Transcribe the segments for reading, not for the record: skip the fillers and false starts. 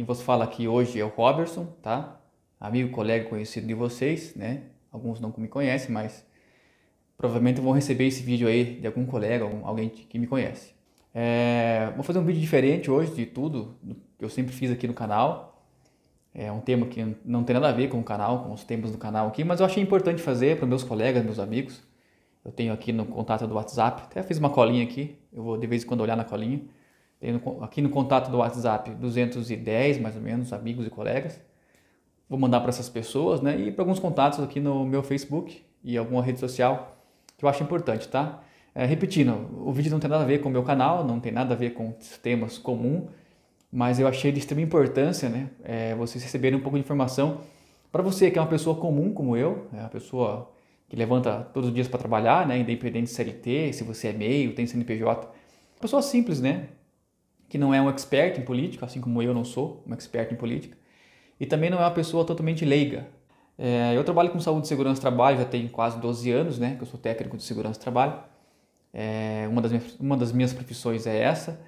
Quem vos fala aqui hoje é o Robertson, tá? Amigo, colega, conhecido de vocês, né? Alguns não me conhecem, mas provavelmente vão receber esse vídeo aí de algum colega, alguém que me conhece. Vou fazer um vídeo diferente hoje de tudo que eu sempre fiz aqui no canal. É um tema que não tem nada a ver com o canal, com os temas do canal aqui, mas eu achei importante fazer para meus colegas, meus amigos. Eu tenho aqui no contato do WhatsApp, até fiz uma colinha aqui, eu vou de vez em quando olhar na colinha. Tenho aqui no contato do WhatsApp 210 mais ou menos amigos e colegas. Vou mandar para essas pessoas, né? E para alguns contatos aqui no meu Facebook e alguma rede social que eu acho importante, tá? Repetindo, o vídeo não tem nada a ver com o meu canal, não tem nada a ver com temas comuns, mas eu achei de extrema importância, né? Vocês receberem um pouco de informação para você que é uma pessoa comum como eu, uma pessoa que levanta todos os dias para trabalhar, né? Independente de CLT, se você é MEI, tem CNPJ, pessoa simples, né? Que não é um expert em política, assim como eu não sou um expert em política, e também não é uma pessoa totalmente leiga. Eu trabalho com saúde e segurança do trabalho já tem quase 12 anos, né? Que eu sou técnico de segurança do trabalho. Uma das minhas profissões é essa,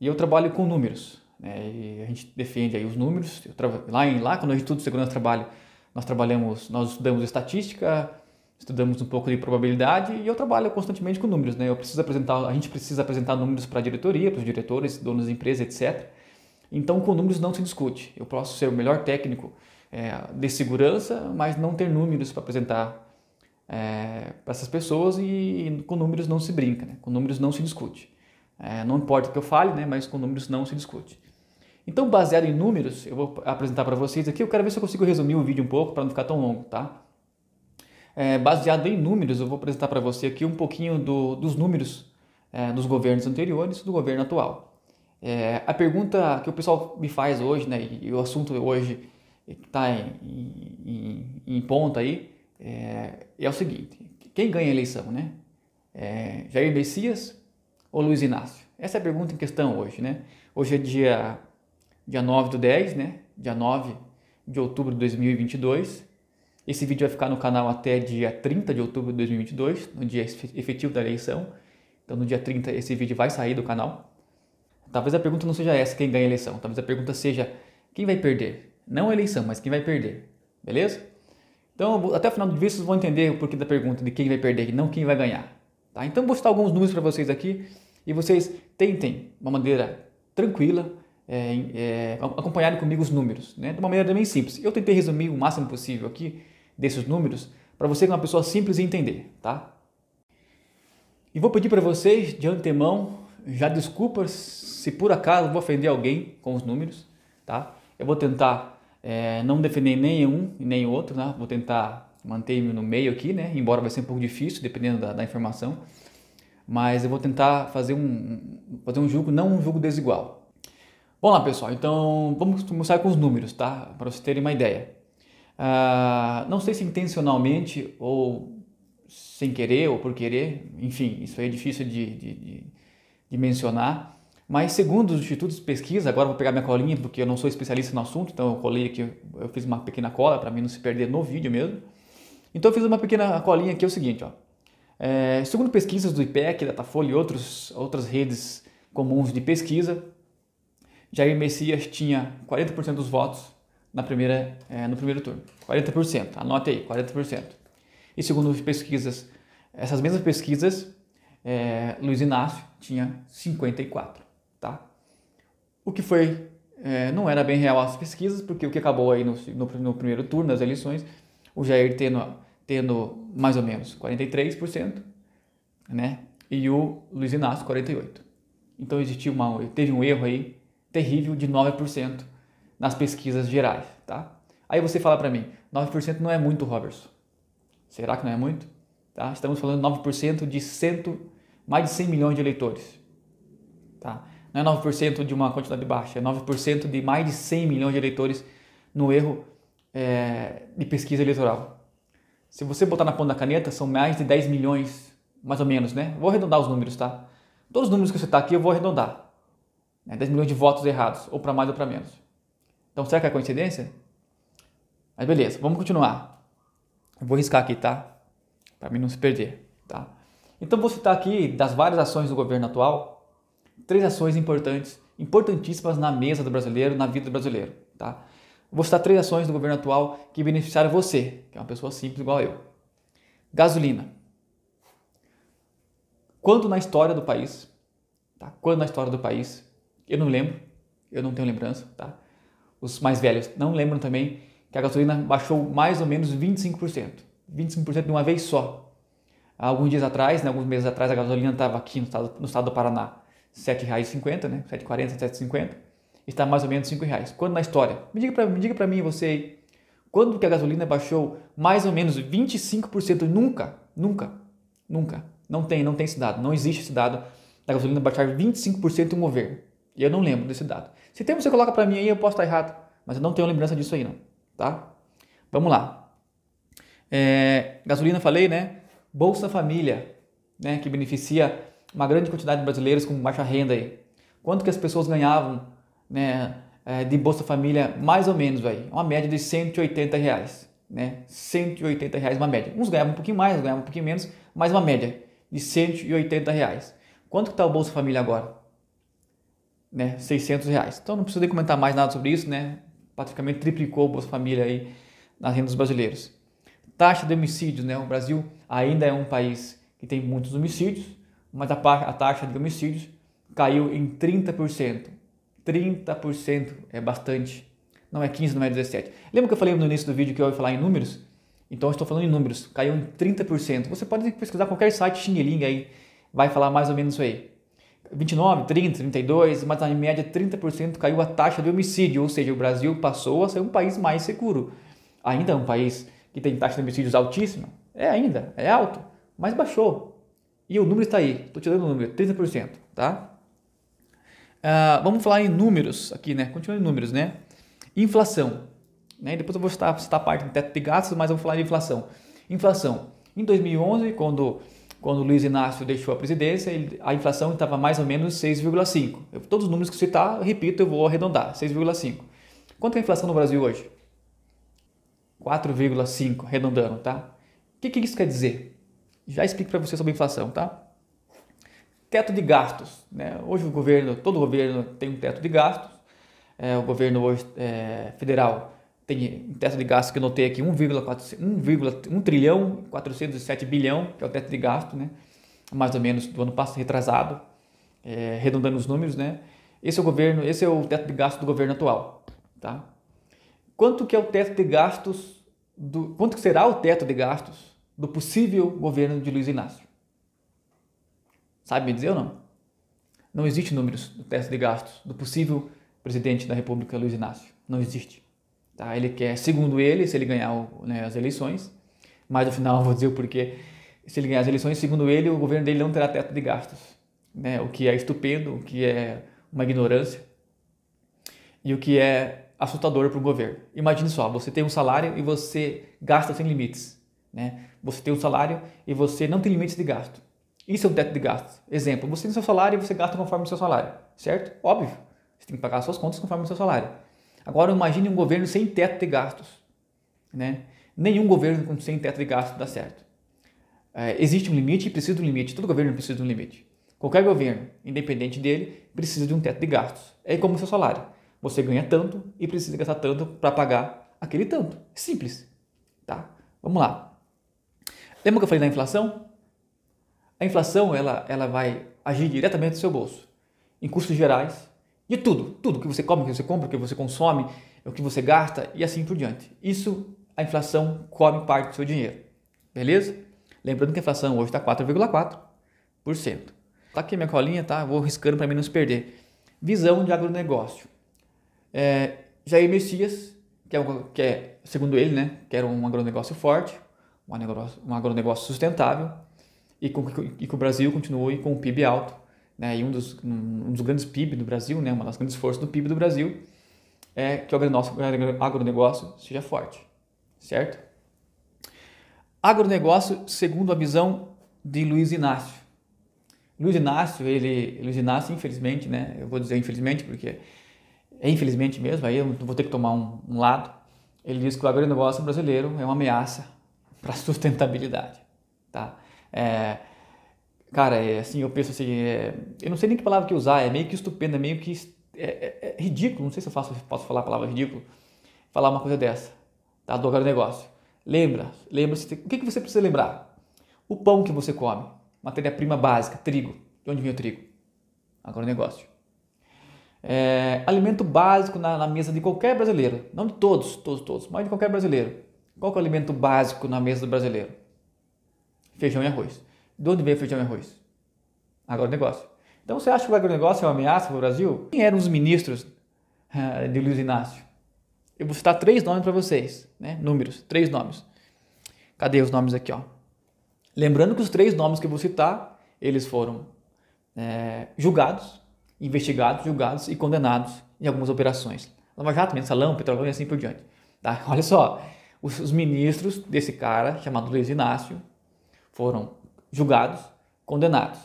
e eu trabalho com números, né? E a gente defende aí os números. Lá quando a gente estuda segurança do trabalho, nós estudamos estatística, estudamos um pouco de probabilidade e eu trabalho constantemente com números, né? A gente precisa apresentar números para a diretoria, para os diretores, donos da empresa, etc. Então, com números não se discute. Eu posso ser o melhor técnico de segurança, mas não ter números para apresentar para essas pessoas e com números não se brinca, né? Com números não se discute. Não importa o que eu fale, né? Mas com números não se discute. Então, baseado em números, eu vou apresentar para vocês aqui. Eu quero ver se eu consigo resumir o vídeo um pouco para não ficar tão longo, tá? Baseado em números, eu vou apresentar para você aqui um pouquinho dos números dos governos anteriores e do governo atual. A pergunta que o pessoal me faz hoje, né, e o assunto hoje está em ponta aí, é o seguinte: quem ganha a eleição, né? Jair Messias ou Luiz Inácio? Essa é a pergunta em questão hoje, né? Hoje é dia 9/10, né? Dia 9 de outubro de 2022. Esse vídeo vai ficar no canal até dia 30 de outubro de 2022, no dia efetivo da eleição. Então, no dia 30, esse vídeo vai sair do canal. Talvez a pergunta não seja essa, quem ganha a eleição. Talvez a pergunta seja, quem vai perder? Não a eleição, mas quem vai perder. Beleza? Então, até o final do vídeo, vocês vão entender o porquê da pergunta de quem vai perder e não quem vai ganhar. Tá? Então, vou citar alguns números para vocês aqui e vocês tentem, de uma maneira tranquila, acompanharem comigo os números, né? De uma maneira bem simples. Eu tentei resumir o máximo possível aqui desses números para você que é uma pessoa simples entender, tá? E vou pedir para vocês de antemão, já desculpas se por acaso vou ofender alguém com os números, tá? Eu vou tentar não defender nenhum e nem outro, né? Vou tentar manter-me no meio aqui, né? Embora vai ser um pouco difícil, dependendo da informação, mas eu vou tentar fazer um julgo, não um julgo desigual. Vamos lá, pessoal, então vamos começar com os números, tá? Para vocês terem uma ideia. Não sei se intencionalmente ou sem querer ou por querer, enfim, isso aí é difícil de mencionar, mas segundo os institutos de pesquisa, agora vou pegar minha colinha porque eu não sou especialista no assunto, então eu colei aqui, eu fiz uma pequena cola para mim não se perder no vídeo mesmo. Então eu fiz uma pequena colinha aqui, é o seguinte, ó. Segundo pesquisas do IPEC, Datafolha e outras redes comuns de pesquisa, Jair Messias tinha 40% dos votos no primeiro turno. 40%, anote aí, 40%. E segundo pesquisas, essas mesmas pesquisas, Luiz Inácio tinha 54%, tá? O que foi, não era bem real as pesquisas, porque o que acabou aí no primeiro turno das eleições, o Jair tendo mais ou menos 43%, né? E o Luiz Inácio 48%. Então teve um erro aí terrível de 9% nas pesquisas gerais, tá? Aí você fala para mim, 9% não é muito, Robertson. Será que não é muito? Tá? Estamos falando de 9% de mais de 100 milhões de eleitores. Tá? Não é 9% de uma quantidade baixa, é 9% de mais de 100 milhões de eleitores no erro de pesquisa eleitoral. Se você botar na ponta da caneta, são mais de 10 milhões, mais ou menos, né? Vou arredondar os números, tá? Todos os números que você está aqui eu vou arredondar. 10 milhões de votos errados, ou para mais ou para menos. Então, será que é coincidência? Mas beleza, vamos continuar. Eu vou riscar aqui, tá? Para mim não se perder, tá? Então, vou citar aqui, das várias ações do governo atual, 3 ações importantes importantíssimas na mesa do brasileiro, na vida do brasileiro, tá? Vou citar 3 ações do governo atual que beneficiaram você, que é uma pessoa simples igual eu. Gasolina. Quando na história do país, tá? Quando na história do país, eu não lembro, eu não tenho lembrança, tá? Os mais velhos não lembram também que a gasolina baixou mais ou menos 25%. 25% de uma vez só. Há alguns dias atrás, né, alguns meses atrás, a gasolina estava aqui no estado do Paraná R$ 7,50, né? 7,40, 7,50. Está mais ou menos R$ 5. Quando na história? Me diga para mim, você aí. Quando que a gasolina baixou mais ou menos 25%? Nunca. Não tem esse dado. Não existe esse dado da gasolina baixar 25% em um governo. E eu não lembro desse dado. Se tem, você coloca para mim aí, eu posso estar errado. Mas eu não tenho lembrança disso aí não, tá? Vamos lá. Gasolina falei, né? Bolsa Família, né? Que beneficia uma grande quantidade de brasileiros com baixa renda aí. Quanto que as pessoas ganhavam, né? De Bolsa Família, mais ou menos aí, uma média de R$180, né? R$180 uma média. Uns ganhavam um pouquinho mais, uns ganhavam um pouquinho menos, mas uma média de R$180. Quanto que está o Bolsa Família agora? Né? R$600. Então não preciso nem comentar mais nada sobre isso, né? Praticamente triplicou o Bolsa Família aí nas rendas dos brasileiros. Taxa de homicídios, né? O Brasil ainda é um país que tem muitos homicídios, mas a taxa de homicídios caiu em 30%. 30% é bastante. Não é 15, não é 17. Lembra que eu falei no início do vídeo que eu ia falar em números? Então eu estou falando em números. Caiu em 30%. Você pode pesquisar qualquer site xing-ling aí, vai falar mais ou menos isso aí. 29, 30, 32, mas na média 30% caiu a taxa de homicídio, ou seja, o Brasil passou a ser um país mais seguro. Ainda é um país que tem taxa de homicídios altíssima, ainda, é alto, mas baixou. E o número está aí, estou tirando o número, 30%, tá? Vamos falar em números aqui, né? Continuando em números, né? Inflação, né? Depois eu vou citar a parte do teto de gastos, mas eu vou falar de inflação. Inflação, em 2011, quando o Luiz Inácio deixou a presidência, a inflação estava mais ou menos 6,5. Todos os números que eu citar, eu repito, eu vou arredondar, 6,5. Quanto é a inflação no Brasil hoje? 4,5, arredondando, tá? O que isso quer dizer? Já explico para você sobre a inflação, tá? Teto de gastos, né? Hoje todo governo tem um teto de gastos. O governo hoje federal tem um teto de gastos que eu notei aqui, 1 trilhão 407 bilhão, que é o teto de gasto, né? Mais ou menos do ano passado, retrasado, arredondando os números, né? Esse é o teto de gastos do governo atual, tá? Quanto que é o teto de gastos quanto que será o teto de gastos do possível governo de Luiz Inácio? Sabe me dizer ou não? Não existe números do teto de gastos do possível presidente da República, Luiz Inácio. Não existe. Tá? Ele quer, segundo ele, se ele ganhar as eleições, mas no final eu vou dizer o porquê. Se ele ganhar as eleições, segundo ele, o governo dele não terá teto de gastos, né? O que é estupendo, o que é uma ignorância e o que é assustador para o governo. Imagine só, você tem um salário e você gasta sem limites, né? Você tem um salário e você não tem limites de gasto. Isso é um teto de gastos. Exemplo, você tem seu salário e você gasta conforme o seu salário, certo? Óbvio, você tem que pagar suas contas conforme o seu salário. Agora imagine um governo sem teto de gastos, né? Nenhum governo sem teto de gastos dá certo. Existe um limite e precisa de um limite. Todo governo precisa de um limite. Qualquer governo, independente dele, precisa de um teto de gastos. É como o seu salário. Você ganha tanto e precisa gastar tanto para pagar aquele tanto. Simples, tá? Vamos lá. Lembra que eu falei da inflação? A inflação ela vai agir diretamente no seu bolso, em custos gerais, de tudo que você come, que você compra, que você consome, o que você gasta e assim por diante. Isso, a inflação come parte do seu dinheiro, beleza? Lembrando que a inflação hoje está 4,4%. Tá aqui a minha colinha, tá? Vou riscando para mim não se perder. Visão de agronegócio. Jair Messias, que é, segundo ele, né, que era um agronegócio forte, um agronegócio sustentável, e que o Brasil continue com o PIB alto, né? E um dos grandes PIB do Brasil, né? Uma das grandes forças do PIB do Brasil é que o agronegócio seja forte, certo? Agronegócio segundo a visão de Luiz Inácio. Luiz Inácio, infelizmente, né? Eu vou dizer infelizmente porque é infelizmente mesmo, aí eu vou ter que tomar um lado. Ele diz que o agronegócio brasileiro é uma ameaça para a sustentabilidade, tá? Cara, assim, eu penso assim, eu não sei nem que palavra que usar, é meio que estupendo, é meio que É ridículo, não sei se eu posso falar a palavra ridículo, falar uma coisa dessa, tá? Do agronegócio. Lembra-se, o que você precisa lembrar? O pão que você come, matéria-prima básica, trigo. De onde vem o trigo? Agronegócio. Alimento básico na mesa de qualquer brasileiro, não de todos, mas de qualquer brasileiro. Qual que é o alimento básico na mesa do brasileiro? Feijão e arroz. De onde vem o feijão e arroz? Agronegócio. Então você acha que o agronegócio é uma ameaça para o Brasil? Quem eram os ministros de Luiz Inácio? Eu vou citar 3 nomes para vocês, né? Números, 3 nomes. Cadê os nomes aqui, ó? Lembrando que os 3 nomes que eu vou citar, eles foram julgados, investigados, julgados e condenados em algumas operações. Lava Jato, Mensalão, Petrolão e assim por diante. Tá? Olha só, os ministros desse cara, chamado Luiz Inácio, foram julgados, condenados.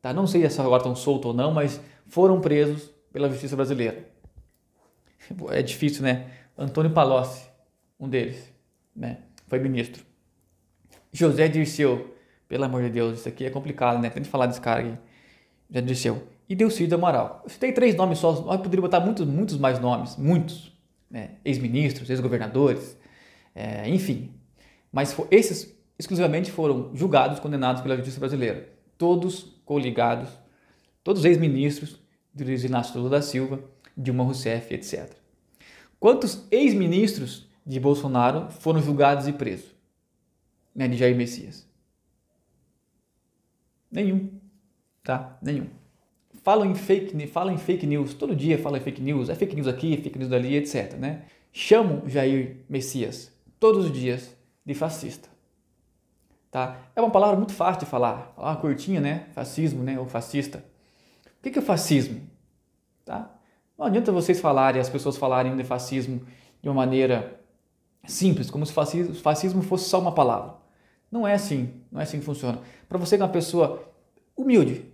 Tá? Não sei se agora estão soltos ou não, mas foram presos pela justiça brasileira. É difícil, né? Antônio Palocci, um deles, né? Foi ministro. José Dirceu, pelo amor de Deus, isso aqui é complicado, né? Tem que falar desse cara aqui. José Dirceu. E Delcídio Amaral. Eu citei 3 nomes só, eu poderia botar muitos mais nomes, muitos, né? Ex-ministros, ex-governadores, enfim. Mas esses exclusivamente foram julgados, condenados pela justiça brasileira. Todos coligados, todos ex-ministros de Luiz Inácio Lula da Silva, Dilma Rousseff, etc. Quantos ex-ministros de Bolsonaro foram julgados e presos? Né, de Jair Messias? Nenhum. Tá? Nenhum. Falam em fake news, todo dia falam em fake news, é fake news aqui, é fake news dali, etc. Né? Chamam Jair Messias todos os dias de fascista. Tá? É uma palavra muito fácil de falar, uma curtinha, né? Fascismo, né? Ou fascista. O que é o fascismo? Tá? Não adianta vocês falarem, as pessoas falarem de fascismo de uma maneira simples, como se fascismo fosse só uma palavra. Não é assim que funciona. Para você que é uma pessoa humilde,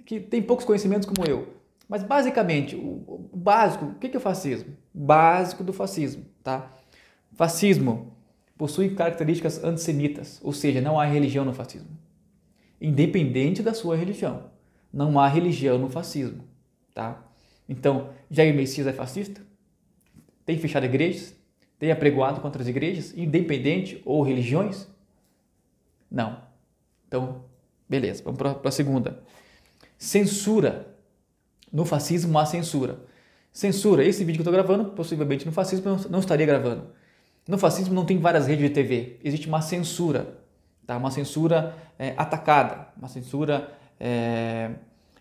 que tem poucos conhecimentos como eu, mas basicamente, o básico, o que é o fascismo? Básico do fascismo, tá? Fascismo possui características antissemitas, ou seja, não há religião no fascismo. Independente da sua religião, não há religião no fascismo, tá? Então, Jair Messias é fascista? Tem fechado igrejas? Tem apregoado contra as igrejas, independente ou religiões? Não. Então, beleza, vamos para a segunda. Censura. No fascismo há censura. Censura, esse vídeo que eu estou gravando, possivelmente no fascismo eu não estaria gravando. No fascismo não tem várias redes de TV, existe uma censura, tá? Uma censura atacada, uma censura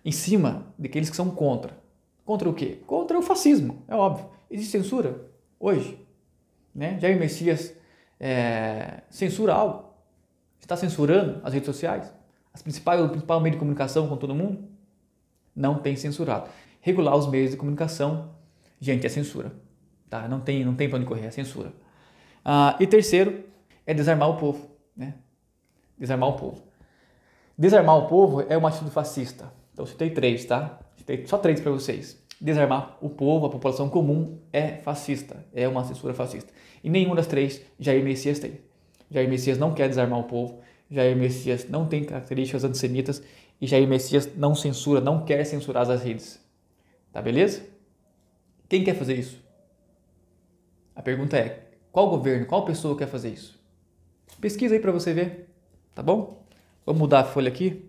em cima daqueles que são contra. Contra o quê? Contra o fascismo, é óbvio. Existe censura hoje. Né? Jair Messias censura algo? Está censurando as redes sociais? O principal meio de comunicação com todo mundo? Não tem censurado. Regular os meios de comunicação, gente, é censura. Tá? Não tem para onde correr, é censura. E terceiro, é desarmar o povo. Né? Desarmar o povo. Desarmar o povo é uma atitude fascista. Então, citei 3, tá? Citei só 3 para vocês. Desarmar o povo, a população comum, é fascista. É uma censura fascista. E nenhuma das 3 Jair Messias tem. Jair Messias não quer desarmar o povo. Jair Messias não tem características antissemitas. E Jair Messias não censura, não quer censurar as redes. Tá beleza? Quem quer fazer isso? A pergunta é, qual governo, qual pessoa quer fazer isso? Pesquisa aí para você ver, tá bom? Vamos mudar a folha aqui.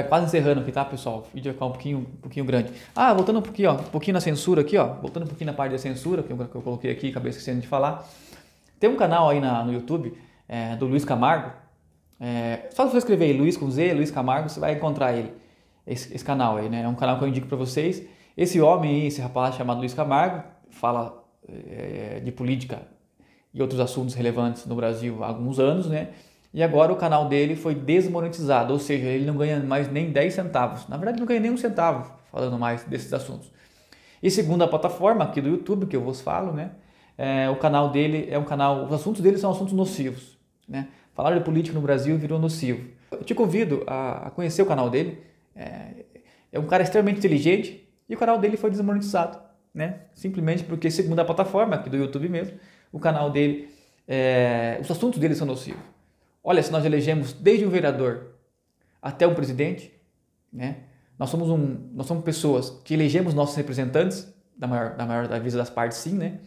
Quase encerrando aqui, tá, pessoal? O vídeo vai ficar um pouquinho grande. Voltando um pouquinho na censura aqui, ó. Voltando um pouquinho na parte da censura, que eu coloquei aqui, acabei esquecendo de falar. Tem um canal aí no YouTube, do Luiz Camargo. Só você escrever aí, Luiz com Z, Luiz Camargo, você vai encontrar ele. Esse canal aí, né? É um canal que eu indico para vocês. Esse homem aí, esse rapaz chamado Luiz Camargo, fala de política e outros assuntos relevantes no Brasil há alguns anos, né? E agora o canal dele foi desmonetizado, ou seja, ele não ganha mais nem 10 centavos. Na verdade, não ganha nem um centavo falando mais desses assuntos. E segundo a plataforma aqui do YouTube, que eu vos falo, né? O canal dele é um canal... Os assuntos dele são assuntos nocivos, né? Falar de política no Brasil virou nocivo. Eu te convido a conhecer o canal dele. É um cara extremamente inteligente e o canal dele foi desmonetizado, né? Simplesmente porque, segundo a plataforma aqui do YouTube mesmo, o canal dele... os assuntos dele são nocivos. Olha, se nós elegemos desde um vereador até um presidente, né? Nós somos pessoas que elegemos nossos representantes, da maior da vez das partes, sim, né?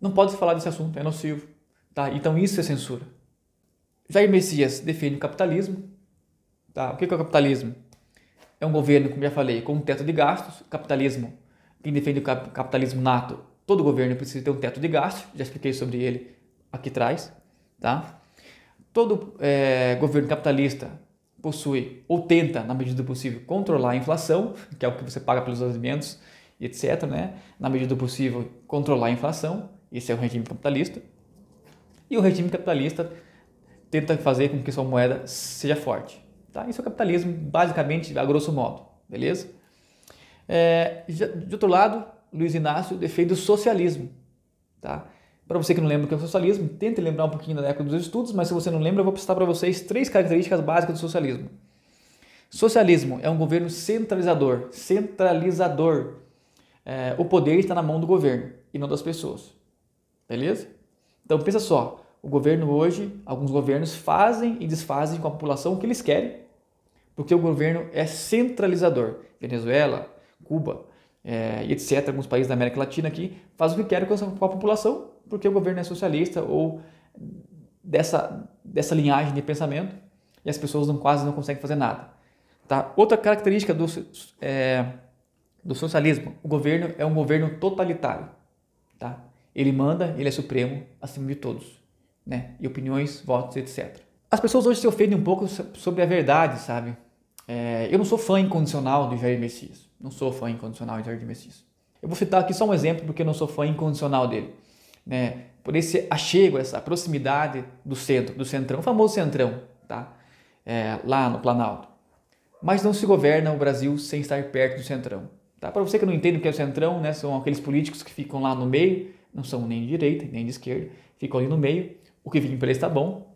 Não pode se falar desse assunto, é nocivo, tá? Então isso é censura. Jair Messias defende o capitalismo, tá? O que é o capitalismo? É um governo, como já falei, com um teto de gastos. Capitalismo, quem defende o capitalismo nato, todo governo precisa ter um teto de gastos, já expliquei sobre ele aqui atrás, tá? Todo governo capitalista possui ou tenta, na medida do possível, controlar a inflação, que é o que você paga pelos alimentos, etc., né? Na medida do possível, controlar a inflação, esse é o regime capitalista. E o regime capitalista tenta fazer com que sua moeda seja forte. Tá? Isso é o capitalismo, basicamente, a grosso modo, beleza? De outro lado, Luiz Inácio defende o socialismo. Tá? Para você que não lembra o que é o socialismo, tente lembrar um pouquinho da época dos estudos, mas se você não lembra, eu vou citar para vocês 3 características básicas do socialismo. Socialismo é um governo centralizador. O poder está na mão do governo e não das pessoas. Beleza? Então pensa só, o governo hoje, alguns governos fazem e desfazem com a população o que eles querem, porque o governo é centralizador. Venezuela, Cuba, e etc., alguns países da América Latina aqui, fazem o que querem com a população, porque o governo é socialista ou dessa linhagem de pensamento e as pessoas quase não conseguem fazer nada. Tá? Outra característica do socialismo, o governo é um governo totalitário. Tá? Ele manda, ele é supremo acima de todos, né? E opiniões, votos, etc. As pessoas hoje se ofendem um pouco sobre a verdade, sabe? Eu não sou fã incondicional de Jair Messias. Não sou fã incondicional de Jair Messias. Eu vou citar aqui só um exemplo porque eu não sou fã incondicional dele. Né? Por esse achego, essa proximidade do centro, do centrão, o famoso centrão, tá? Lá no Planalto. Mas não se governa o Brasil sem estar perto do centrão. Tá? Para você que não entende o que é o centrão, né? São aqueles políticos que ficam lá no meio, não são nem de direita, nem de esquerda, ficam ali no meio, o que vem para eles está bom.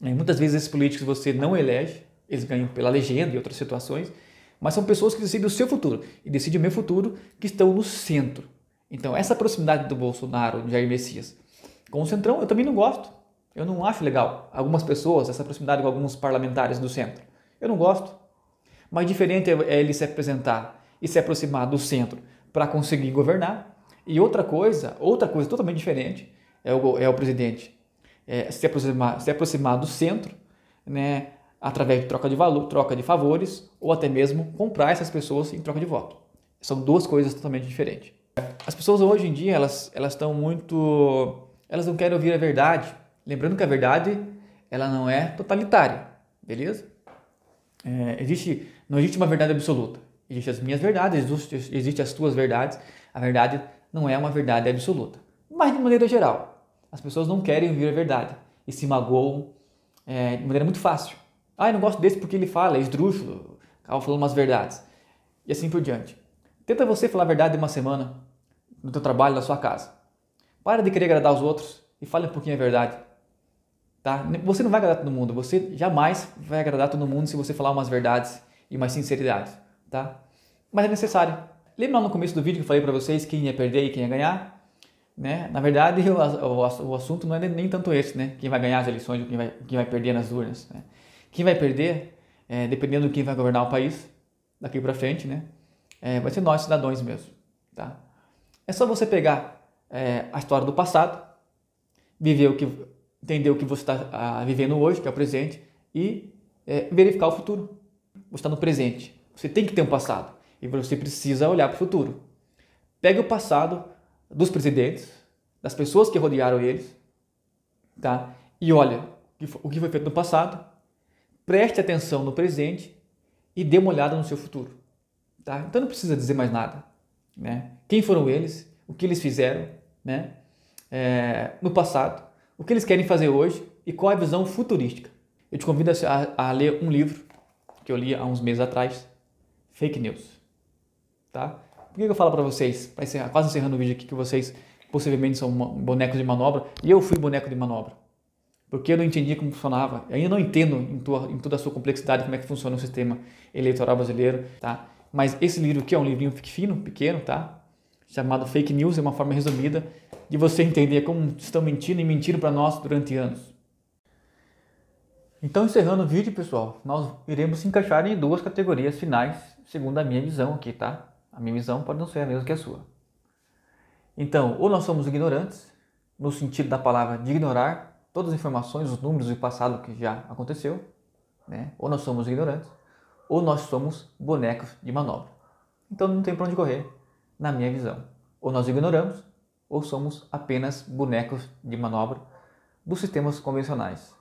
Muitas vezes esses políticos você não elege, eles ganham pela legenda e outras situações, mas são pessoas que decidem o seu futuro e decidem o meu futuro, que estão no centro. Então essa proximidade do Bolsonaro, do Jair Messias, com o centrão eu também não gosto, eu não acho legal. Algumas pessoas, essa proximidade com alguns parlamentares do centro, eu não gosto. Mas diferente é ele se apresentar e se aproximar do centro para conseguir governar. E outra coisa totalmente diferente é o presidente se aproximar do centro, né, através de troca de valor, troca de favores ou até mesmo comprar essas pessoas em troca de voto. São duas coisas totalmente diferentes. As pessoas hoje em dia elas não querem ouvir a verdade. Lembrando que a verdade ela não é totalitária, beleza? Não existe uma verdade absoluta. Existem as minhas verdades, existem as tuas verdades. A verdade não é uma verdade absoluta. Mas de maneira geral, as pessoas não querem ouvir a verdade e se magoam de maneira muito fácil. Eu não gosto desse porque ele fala, é esdrúxulo, acaba falando umas verdades. E assim por diante. Tenta você falar a verdade uma semana no teu trabalho, na sua casa. Para de querer agradar os outros e fale um pouquinho a verdade. Tá? Você não vai agradar todo mundo, você jamais vai agradar todo mundo se você falar umas verdades e umas sinceridades. Tá? Mas é necessário. Lembra lá no começo do vídeo que eu falei para vocês quem ia perder e quem ia ganhar? Né? Na verdade, o assunto não é nem tanto esse, né? Quem vai ganhar as eleições ou quem vai perder nas urnas. Né? Quem vai perder, dependendo de quem vai governar o país daqui para frente, né? Vai ser nós, cidadãos mesmo. Tá? É só você pegar a história do passado, entender o que você está vivendo hoje, que é o presente, e verificar o futuro. Você está no presente. Você tem que ter um passado e você precisa olhar para o futuro. Pega o passado dos presidentes, das pessoas que rodearam eles, tá? E olha o que foi feito no passado, preste atenção no presente e dê uma olhada no seu futuro. Tá? Então não precisa dizer mais nada. Né? Quem foram eles, o que eles fizeram, né? No passado, o que eles querem fazer hoje e qual é a visão futurística. Eu te convido a ler um livro que eu li há uns meses atrás, Fake News. Tá? Por que eu falo para vocês, quase encerrando o vídeo aqui, que vocês possivelmente são bonecos de manobra, e eu fui boneco de manobra, porque eu não entendia como funcionava, eu ainda não entendo em toda a sua complexidade como é que funciona o sistema eleitoral brasileiro, tá? Mas esse livro aqui é um livrinho fino, pequeno, tá? Chamado Fake News, é uma forma resumida de você entender como estão mentindo e mentiram para nós durante anos. Então, encerrando o vídeo, pessoal, nós iremos se encaixar em duas categorias finais, segundo a minha visão aqui, tá? A minha visão pode não ser a mesma que a sua. Então, ou nós somos ignorantes, no sentido da palavra de ignorar todas as informações, os números do passado que já aconteceu, né? Ou nós somos ignorantes, ou nós somos bonecos de manobra. Então não tem para onde correr, na minha visão. Ou nós ignoramos, ou somos apenas bonecos de manobra dos sistemas convencionais.